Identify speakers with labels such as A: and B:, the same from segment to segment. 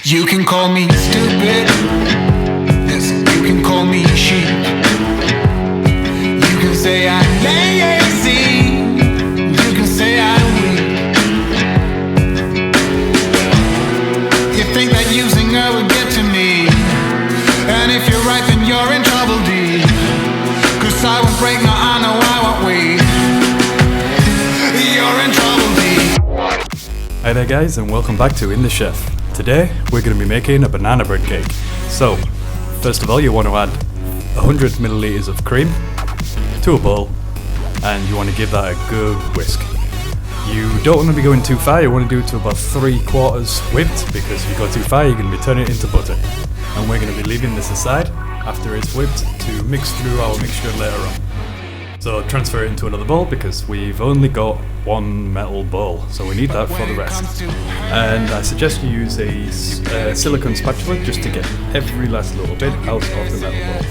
A: You can call me stupid, yes, you can call me sheep. You can say I'm lazy, you can say I'm weak. You think that using her would get to me, and if you're right then you're in trouble deep. Cause I won't break, no I know I won't wait. You're in trouble deep.
B: Hi there guys, and welcome back to In the Chef. Today we're going to be making a banana bread cake. So first of all, you want to add 100 milliliters of cream to a bowl, and you want to give that a good whisk. You don't want to be going too far. You want to do it to about 3/4 whipped, because if you go too far you're going to be turning it into butter. And we're going to be leaving this aside after it's whipped to mix through our mixture later on. So transfer it into another bowl, because we've only got one metal bowl, so we need that for the rest. And I suggest you use a silicone spatula just to get every last little bit out of the metal bowl.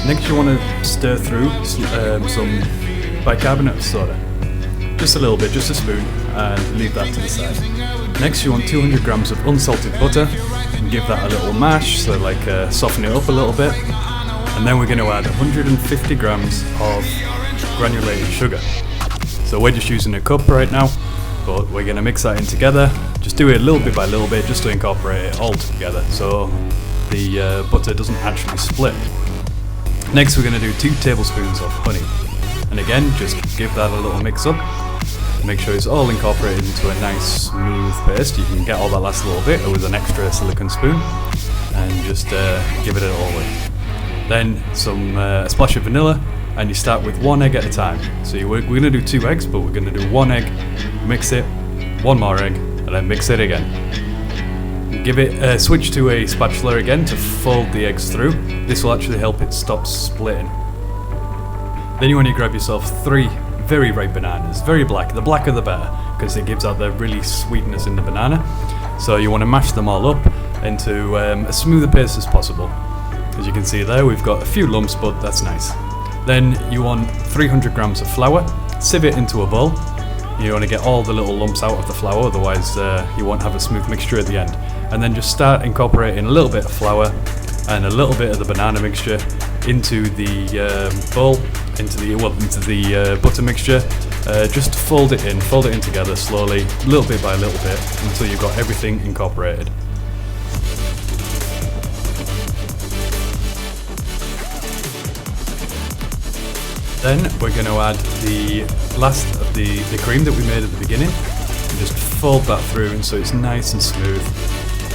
B: Next you want to stir through some bicarbonate of soda. Just a little bit, just a spoon, and leave that to the side. Next you want 200 grams of unsalted butter, and give that a little mash, so soften it up a little bit. And then we're going to add 150 grams of granulated sugar. So we're just using a cup right now, but we're going to mix that in together. Just do it little bit by little bit, just to incorporate it all together, so the butter doesn't actually split. Next we're going to do 2 tablespoons of honey, and again just give that a little mix up. Make sure it's all incorporated into a nice smooth paste. You can get all that last little bit with an extra silicone spoon, and just give it all away. Then a splash of vanilla, and you start with 1 egg at a time. So we're going to do 2 eggs, but we're going to do 1 egg, mix it, 1 more egg, and then mix it again. Give it switch to a spatula again to fold the eggs through. This will actually help it stop splitting. Then you want to grab yourself 3 very ripe bananas, very black. The blacker the better, because it gives out the really sweetness in the banana. So you want to mash them all up into as smooth a paste as possible. As you can see there, we've got a few lumps, but that's nice. Then you want 300 grams of flour, sieve it into a bowl. You want to get all the little lumps out of the flour, otherwise you won't have a smooth mixture at the end. And then just start incorporating a little bit of flour and a little bit of the banana mixture into the bowl, into the butter mixture. Just fold it in together slowly, little bit by little bit, until you've got everything incorporated. Then we're going to add the last of the cream that we made at the beginning, and just fold that through, and so it's nice and smooth.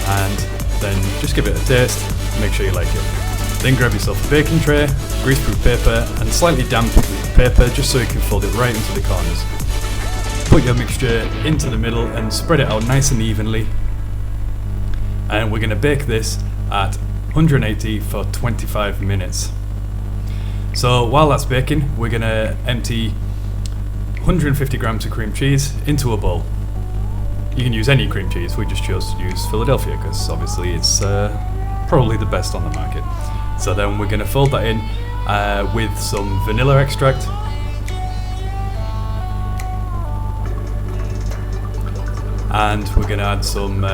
B: And then just give it a taste, make sure you like it. Then grab yourself a baking tray, greaseproof paper, and slightly damp paper, just so you can fold it right into the corners. Put your mixture into the middle and spread it out nice and evenly. And we're going to bake this at 180 for 25 minutes. So while that's baking, we're going to empty 150 grams of cream cheese into a bowl. You can use any cream cheese, we just chose to use Philadelphia because obviously it's probably the best on the market. So then we're going to fold that in with some vanilla extract. And we're going to add some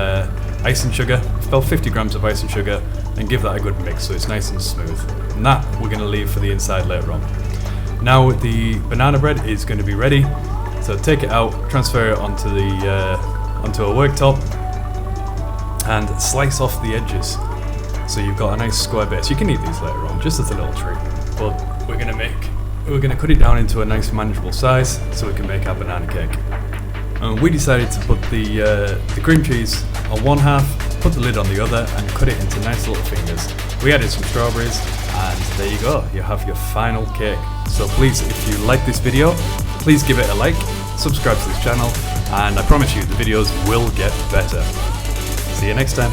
B: icing sugar, about 50 grams of icing sugar, and give that a good mix so it's nice and smooth. And that we're going to leave for the inside later on. Now the banana bread is going to be ready, so take it out, transfer it onto a worktop, and slice off the edges so you've got a nice square base. You can eat these later on, just as a little treat, but we're going to cut it down into a nice manageable size so we can make our banana cake. And we decided to put the cream cheese on one half, put the lid on the other, and cut it into nice little fingers. We added some strawberries, and there you go, you have your final cake. So please, if you like this video, please give it a like, subscribe to this channel, and I promise you the videos will get better. See you next time.